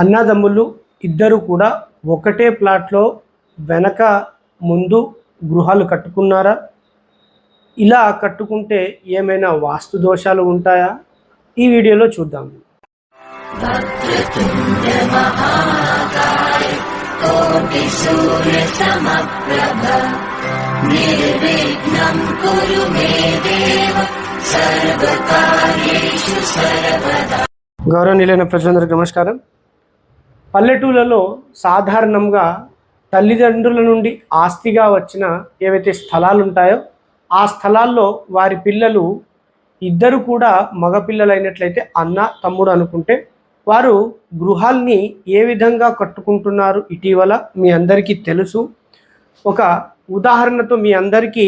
అన్నదమ్ములు ఇద్దరు కూడా ఒకటే ప్లాట్లో వెనక ముందు గృహాలు కట్టుకున్నారా? ఇలా కట్టుకుంటే ఏమైనా వాస్తు దోషాలు ఉంటాయా? ఈ వీడియోలో చూద్దాం. గౌరవనీయులైన ప్రజలందరికీ నమస్కారం. పల్లెటూళ్ళలో సాధారణంగా తల్లిదండ్రుల నుండి ఆస్తిగా వచ్చిన ఏవైతే స్థలాలు ఉంటాయో ఆ స్థలాల్లో వారి పిల్లలు ఇద్దరు కూడా మగపిల్లలైనట్లయితే అన్న తమ్ముడు అనుకుంటే వారు గృహాల్ని ఏ విధంగా కట్టుకుంటున్నారు ఇటీవల మీ అందరికీ తెలుసు. ఒక ఉదాహరణతో మీ అందరికీ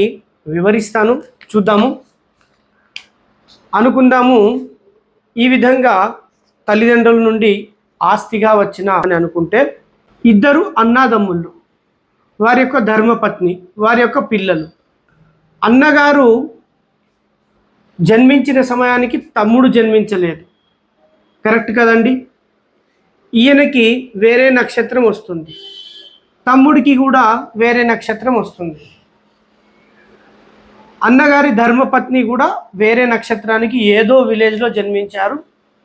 వివరిస్తాను, చూద్దాము. అనుకుందాము, ఈ విధంగా తల్లిదండ్రుల నుండి ఆస్తిగా వచ్చిన అని అనుకుంటే ఇద్దరు అన్నదమ్ముళ్ళు, వారి యొక్క ధర్మపత్ని, వారి యొక్క పిల్లలు. అన్నగారు జన్మించిన సమయానికి తమ్ముడు జన్మించలేదు, కరెక్ట్ కదండి? ఈయనకి వేరే నక్షత్రం వస్తుంది, తమ్ముడికి కూడా వేరే నక్షత్రం వస్తుంది. అన్నగారి ధర్మపత్ని కూడా వేరే నక్షత్రానికి ఏదో విలేజ్లో జన్మించారు,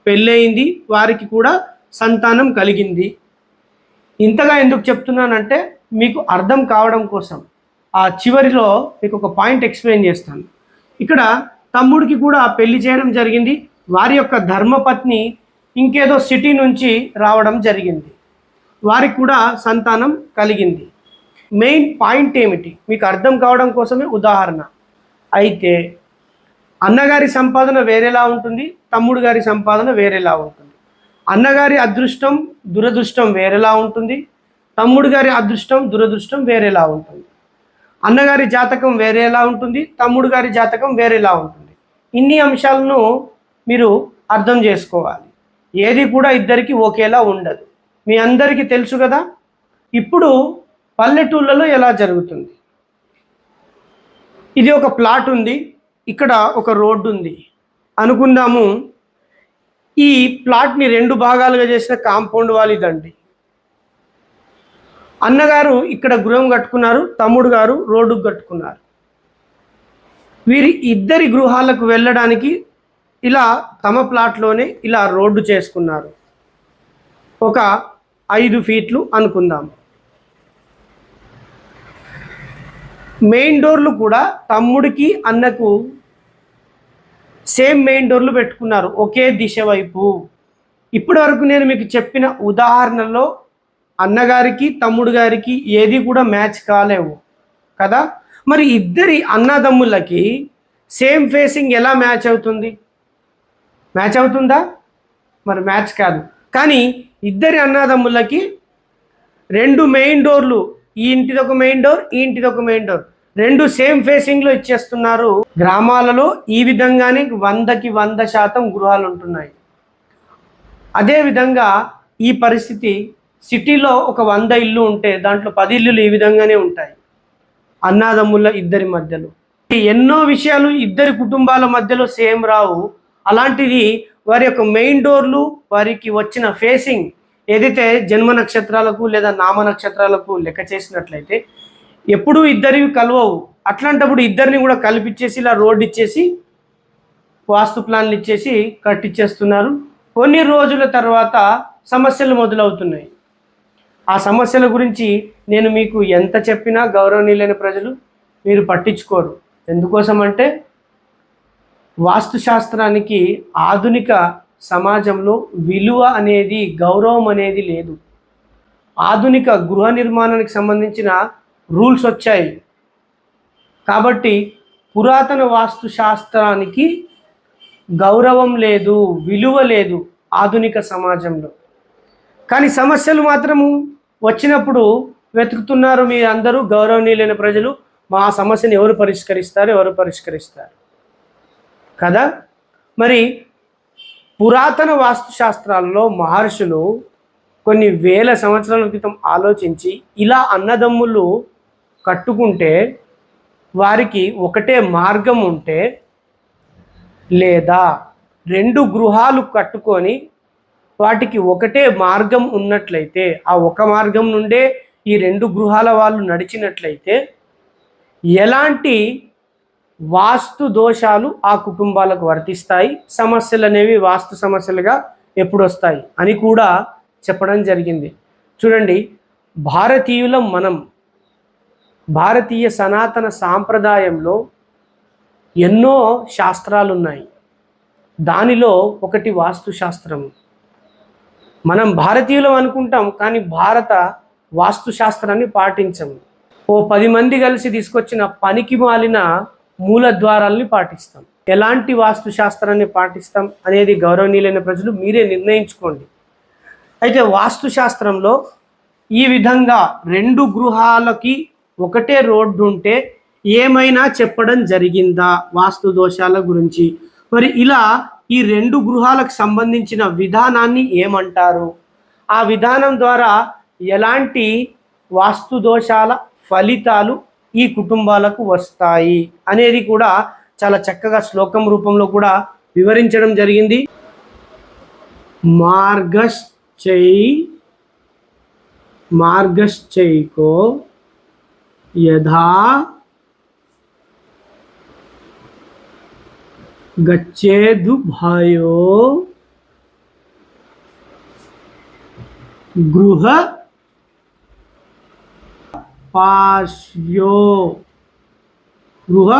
పెళ్ళయింది, వారికి కూడా సంతానం కలిగింది. ఇంతగా ఎందుకు చెప్తున్నానంటే మీకు అర్థం కావడం కోసం. ఆ చివరిలో మీకు ఒక పాయింట్ ఎక్స్ప్లెయిన్ చేస్తాను. ఇక్కడ తమ్ముడికి కూడా పెళ్లి చేయడం జరిగింది, వారి యొక్క ధర్మపత్ని ఇంకేదో సిటీ నుంచి రావడం జరిగింది, వారికి కూడా సంతానం కలిగింది. మెయిన్ పాయింట్ ఏమిటి మీకు అర్థం కావడం కోసమే ఉదాహరణ. అయితే అన్నగారి సంపాదన వేరేలా ఉంటుంది, తమ్ముడు గారి సంపాదన వేరేలా ఉంటుంది. అన్నగారి అదృష్టం దురదృష్టం వేరేలా ఉంటుంది, తమ్ముడు గారి అదృష్టం దురదృష్టం వేరేలా ఉంటుంది. అన్నగారి జాతకం వేరేలా ఉంటుంది, తమ్ముడు గారి జాతకం వేరేలా ఉంటుంది. ఇన్ని అంశాలను మీరు అర్థం చేసుకోవాలి. ఏది కూడా ఇద్దరికి ఒకేలా ఉండదు, మీ అందరికీ తెలుసు కదా. ఇప్పుడు పల్లెటూళ్ళలో ఎలా జరుగుతుంది? ఇది ఒక ప్లాట్ ఉంది, ఇక్కడ ఒక రోడ్డు ఉంది అనుకుందాము. ఈ ప్లాట్ని రెండు భాగాలుగా చేసిన కాంపౌండ్ వాల్ ఇదండి. అన్నగారు ఇక్కడ గృహం కట్టుకున్నారు, తమ్ముడు గారు రోడ్డుకు కట్టుకున్నారు. వీరి ఇద్దరి గృహాలకు వెళ్ళడానికి ఇలా తమ ప్లాట్లోనే ఇలా రోడ్డు చేసుకున్నారు, ఒక 5 ఫీట్లు అనుకుందాము. మెయిన్ డోర్లు కూడా తమ్ముడికి అన్నకు సేమ్ మెయిన్ డోర్లు పెట్టుకున్నారు, ఒకే దిశ వైపు. ఇప్పటి వరకు నేను మీకు చెప్పిన ఉదాహరణలో అన్నగారికి తమ్ముడు గారికి ఏది కూడా మ్యాచ్ కాలేవు కదా. మరి ఇద్దరి అన్నదమ్ములకి సేమ్ ఫేసింగ్ ఎలా మ్యాచ్ అవుతుంది? మ్యాచ్ అవుతుందా? మరి మ్యాచ్ కాదు. కానీ ఇద్దరి అన్నదమ్ములకి రెండు మెయిన్ డోర్లు, ఈ ఇంటిది ఒక మెయిన్ డోర్, ఈ ఇంటిది ఒక మెయిన్ డోర్, రెండు సేమ్ ఫేసింగ్లో ఇచ్చేస్తున్నారు. గ్రామాలలో ఈ విధంగానే 100కి 100% గృహాలు ఉంటున్నాయి. అదేవిధంగా ఈ పరిస్థితి సిటీలో ఒక 100 ఇల్లు ఉంటే దాంట్లో 10 ఇల్లులు ఈ విధంగానే ఉంటాయి అన్నదమ్ముల ఇద్దరి మధ్యలో. ఎన్నో విషయాలు ఇద్దరి కుటుంబాల మధ్యలో సేమ్ రావు. అలాంటిది వారి యొక్క మెయిన్ డోర్లు, వారికి వచ్చిన ఫేసింగ్ ఏదైతే జన్మ నక్షత్రాలకు లేదా నామ నక్షత్రాలకు లెక్క చేసినట్లయితే ఎప్పుడూ ఇద్దరివి కలవవు. అట్లాంటప్పుడు ఇద్దరిని కూడా కలిపిచ్చేసి ఇలా రోడ్డు ఇచ్చేసి వాస్తు ప్లాన్లు ఇచ్చేసి కట్టిచ్చేస్తున్నారు. కొన్ని రోజుల తర్వాత సమస్యలు మొదలవుతున్నాయి. ఆ సమస్యల గురించి నేను మీకు ఎంత చెప్పినా గౌరవనీయులైన ప్రజలు మీరు పట్టించుకోరు. ఎందుకోసం అంటే వాస్తుశాస్త్రానికి ఆధునిక సమాజంలో విలువ అనేది, గౌరవం అనేది లేదు. ఆధునిక గృహ నిర్మాణానికి సంబంధించిన రూల్స్ వచ్చాయి కాబట్టి పురాతన వాస్తుశాస్త్రానికి గౌరవం లేదు, విలువ లేదు ఆధునిక సమాజంలో. కానీ సమస్యలు మాత్రము వచ్చినప్పుడు వెతుకుతున్నారు మీ అందరూ గౌరవనీయులైన ప్రజలు. మా సమస్యను ఎవరు పరిష్కరిస్తారు కదా. మరి పురాతన వాస్తుశాస్త్రాల్లో మహర్షులు కొన్ని వేల సంవత్సరాల క్రితం ఆలోచించి ఇలా అన్నదమ్ములు కట్టుకుంటే వారికి ఒకటే మార్గం ఉంటే, లేదా రెండు గృహాలు కట్టుకొని వాటికి ఒకటే మార్గం ఉన్నట్లయితే, ఆ ఒక మార్గం నుండే ఈ రెండు గృహాల వాళ్ళు నడిచినట్లయితే ఎలాంటి వాస్తు దోషాలు ఆ కుటుంబాలకు వర్తిస్తాయి, సమస్యలు అనేవి వాస్తు సమస్యలుగా ఎప్పుడు వస్తాయి అని కూడా చెప్పడం జరిగింది. చూడండి, భారతీయులం మనం, భారతీయ సనాతన సాంప్రదాయంలో ఎన్నో శాస్త్రాలు ఉన్నాయి. దానిలో ఒకటి వాస్తు శాస్త్రం. మనం భారతీయులం అనుకుంటాం, కానీ భారత వాస్తు శాస్త్రాన్ని పాటించము. ఓ 10 మంది కలిసి తీసుకొచ్చిన పనికి మాలిన మూల ద్వారాలని పాటిస్తాం. ఎలాంటి వాస్తు శాస్త్రాన్ని పాటిస్తాం అనేది గౌరవనీయులైన ప్రజలు మీరే నిర్ణయించుకోండి. అయితే వాస్తు శాస్త్రంలో ఈ విధంగా రెండు గృహాలకి ఒకటే రోడ్డు ఉంటే ఏమైనా చెప్పడం జరిగిందా వాస్తు దోషాల గురించి? మరి ఇలా ఈ రెండు గృహాలకు సంబంధించిన విధానాన్ని ఏమంటారు? ఆ విధానం ద్వారా ఎలాంటి వాస్తు దోషాల ఫలితాలు ఈ కుటుంబాలకు వస్తాయి అనేది కూడా చాలా చక్కగా శ్లోకం రూపంలో కూడా వివరించడం జరిగింది. మార్గశ్చైకో యథా గచ్చేదుభయో గృహ పార్శ్వ్యో గృహ.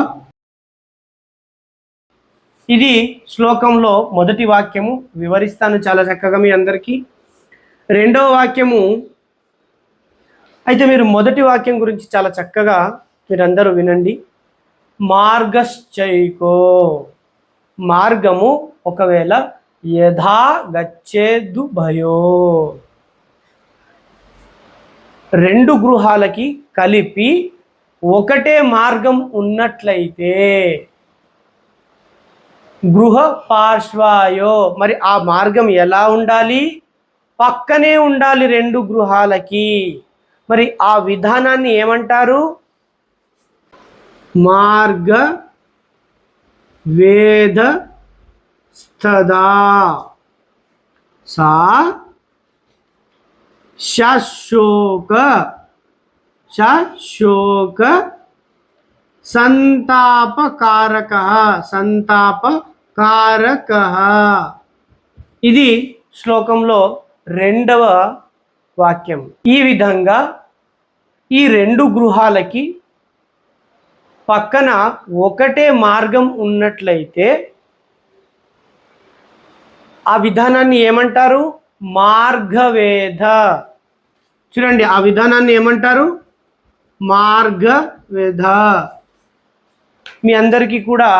ఇది శ్లోకంలో మొదటి వాక్యము. వివరిస్తాను చాలా చక్కగా మీ అందరికీ. రెండవ వాక్యము అయితే మీరు మొదటి వాక్యం గురించి చాలా చక్కగా మీరందరూ వినండి. మార్గశ్చైకో, మార్గము ఒకవేళ యథా గచ్చేదు భయో, రెండు గృహాలకి కలిపి ఒకటే మార్గం ఉన్నట్లయితే, గృహ పార్శ్వాయో, మరి ఆ మార్గం ఎలా ఉండాలి? పక్కనే ఉండాలి రెండు గృహాలకి. మరి ఆ విధానాన్ని ఏమంటారు? మార్గ వేద స్తదా సా శోక సంతాపకారక. ఇది శ్లోకంలో రెండవ వాక్యం. ఈ విధంగా ఈ రెండు గృహాలకి పక్కన ఒకటే మార్గం ఉన్నట్లయితే ఆ విధానాన్ని ఏమంటారు? మార్గవేద. చూడండి, ఆ విధానాన్ని ఏమంటారు? మార్గవేద. మీ అందరికీ కూడా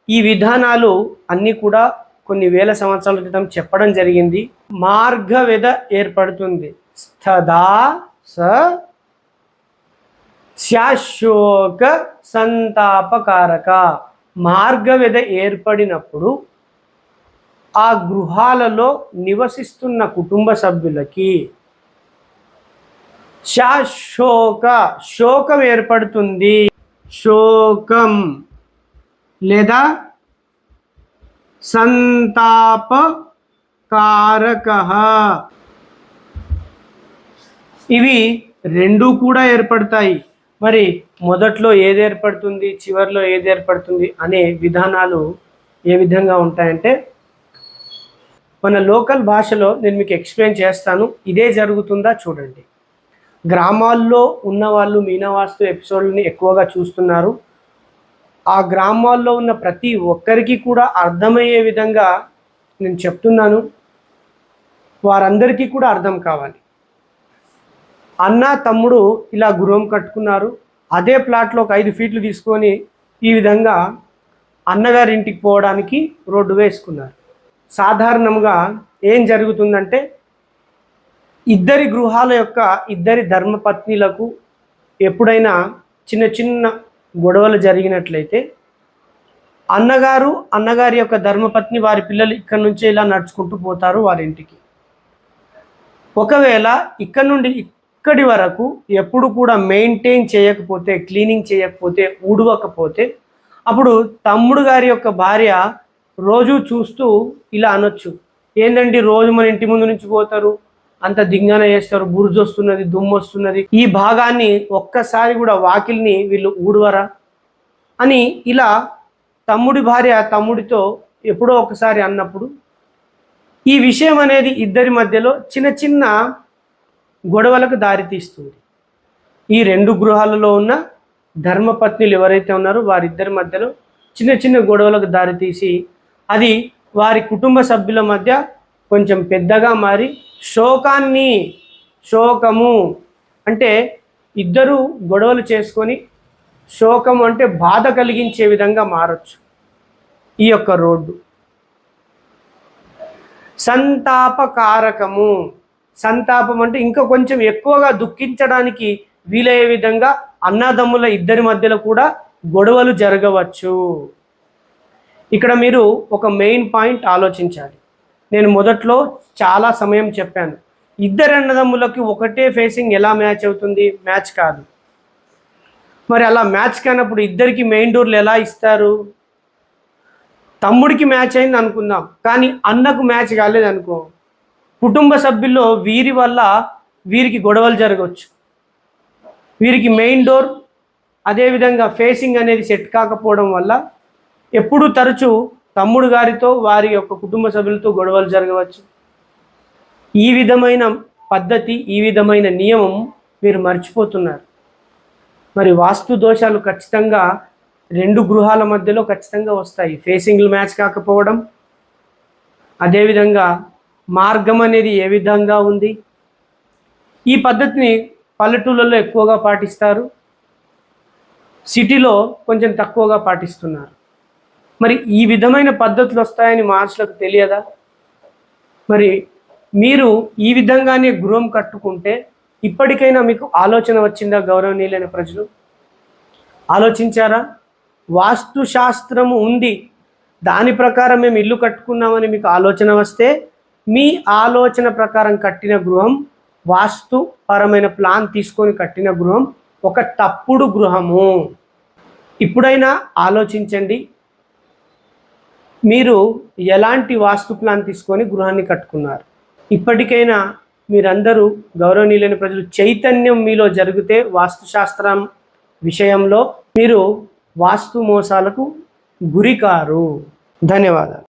ఈ విధానాలు అన్నీ కూడా కొన్ని వేల సంవత్సరాల క్రితం చెప్పడం జరిగింది. మార్గవేద ఏర్పడుతుంది. స్థదా శోక సంతాపకారక. మార్గవేద ఏర్పడినప్పుడు ఆ గృహాలలో నివసిస్తున్న కుటుంబ సభ్యులకి శోకం ఏర్పడుతుంది. శోకం లేదా సంతాపకారక. ఇవి రెండు కూడా ఏర్పడతాయి. మరి మొదట్లో ఏది ఏర్పడుతుంది, చివరిలో ఏది ఏర్పడుతుంది అనే విధానాలు ఏ విధంగా ఉంటాయంటే, మన లోకల్ భాషలో నేను మీకు ఎక్స్ప్లెయిన్ చేస్తాను. ఇదే జరుగుతుందా చూడండి. గ్రామాల్లో ఉన్నవాళ్ళు మీనవాస్తు ఎపిసోడ్ని ఎక్కువగా చూస్తున్నారు. ఆ గ్రామాల్లో ఉన్న ప్రతి ఒక్కరికి కూడా అర్థమయ్యే విధంగా నేను చెప్తున్నాను. వారందరికీ కూడా అర్థం కావాలి. అన్న తమ్ముడు ఇలా గృహం కట్టుకున్నారు. అదే ప్లాట్లో ఒక 5 ఫీట్లు తీసుకొని ఈ విధంగా అన్నగారి ఇంటికి పోవడానికి రోడ్డు వేసుకున్నారు. సాధారణంగా ఏం జరుగుతుందంటే, ఇద్దరి గృహాల యొక్క ఇద్దరి ధర్మపత్నిలకు ఎప్పుడైనా చిన్న చిన్న గొడవలు జరిగినట్లయితే అన్నగారి యొక్క ధర్మపత్ని వారి పిల్లలు ఇక్కడ నుంచే ఇలా నడుచుకుంటూ పోతారు వారి ఇంటికి. ఒకవేళ ఇక్కడ నుండి ఇక్కడి వరకు ఎప్పుడు కూడా మెయింటైన్ చేయకపోతే, క్లీనింగ్ చేయకపోతే, ఊడవకపోతే, అప్పుడు తమ్ముడు గారి యొక్క భార్య రోజు చూస్తూ ఇలా అనొచ్చు, ఏందండి రోజు మన ఇంటి ముందు నుంచి పోతారు, అంత దింగాన చేస్తారు, బురుజు వస్తున్నది, దుమ్ము వస్తున్నది, ఈ భాగాన్ని ఒక్కసారి కూడా వాకిల్ని వీళ్ళు ఊడవరా అని ఇలా తమ్ముడి భార్య తమ్ముడితో ఎప్పుడో ఒకసారి అన్నప్పుడు ఈ విషయం అనేది ఇద్దరి మధ్యలో చిన్న చిన్న గొడవలకు దారితీస్తుంది. ఈ రెండు గృహాలలో ఉన్న ధర్మపత్నులు ఎవరైతే ఉన్నారో వారిద్దరి మధ్యలో చిన్న చిన్న గొడవలకు దారితీసి అది వారి కుటుంబ సభ్యుల మధ్య కొంచెం పెద్దగా మారి శోకము అంటే ఇద్దరు గొడవలు చేసుకొని శోకం అంటే బాధ కలిగించే విధంగా మారచ్చు ఈ యొక్క రోడ్డు. సంతాపకారకము, సంతాపం అంటే ఇంకా కొంచెం ఎక్కువగా దుఃఖించడానికి వీలయ్యే విధంగా అన్నదమ్ముల ఇద్దరి మధ్యలో కూడా గొడవలు జరగవచ్చు. ఇక్కడ మీరు ఒక మెయిన్ పాయింట్ ఆలోచించాలి. నేను మొదట్లో చాలా సమయం చెప్పాను, ఇద్దరు అన్నదమ్ములకి ఒకటే ఫేసింగ్ ఎలా మ్యాచ్ అవుతుంది? మ్యాచ్ కాదు. మరి అలా మ్యాచ్ కానప్పుడు ఇద్దరికి మెయిన్ డోర్లు ఎలా ఇస్తారు? తమ్ముడికి మ్యాచ్ అయింది అనుకుందాం, కానీ అన్నకు మ్యాచ్ కాలేదు అనుకో, కుటుంబ సభ్యుల్లో వీరి వల్ల వీరికి గొడవలు జరగవచ్చు. వీరికి మెయిన్ డోర్ అదేవిధంగా ఫేసింగ్ అనేది సెట్ కాకపోవడం వల్ల ఎప్పుడూ తరచూ తమ్ముడు గారితో వారి యొక్క కుటుంబ సభ్యులతో గొడవలు జరగవచ్చు. ఈ విధమైన పద్ధతి, ఈ విధమైన నియమం మీరు మర్చిపోతున్నారు. మరి వాస్తు దోషాలు ఖచ్చితంగా రెండు గృహాల మధ్యలో ఖచ్చితంగా వస్తాయి. ఫేసింగ్లు మ్యాచ్ కాకపోవడం, అదేవిధంగా మార్గం అనేది ఏ విధంగా ఉంది. ఈ పద్ధతిని పల్లెటూళ్ళలో ఎక్కువగా పాటిస్తారు, సిటీలో కొంచెం తక్కువగా పాటిస్తున్నారు. మరి ఈ విధమైన పద్ధతులు వస్తాయని మనుషులకు తెలియదా? మరి మీరు ఈ విధంగానే గృహం కట్టుకుంటే ఇప్పటికైనా మీకు ఆలోచన వచ్చిందా? గౌరవనీయులైన ప్రజలు ఆలోచించారా? వాస్తు శాస్త్రము ఉంది, దాని ప్రకారం మేము ఇల్లు కట్టుకున్నామని మీకు ఆలోచన వస్తే మీ ఆలోచన ప్రకారం కట్టిన గృహం, వాస్తు పరమైన ప్లాన్ తీసుకొని కట్టిన గృహం ఒక తప్పుడు గృహము. ఇప్పుడైనా ఆలోచించండి, మీరు ఎలాంటి వాస్తు ప్లాన్ తీసుకొని గృహాన్ని కట్టుకున్నారు. ఇప్పటికైనా మీరందరూ గౌరవనీయులైన ప్రజలు చైతన్యం మీలో జరిగితే వాస్తుశాస్త్రం విషయంలో మీరు వాస్తు మోసాలకు గురికారు. ధన్యవాదాలు.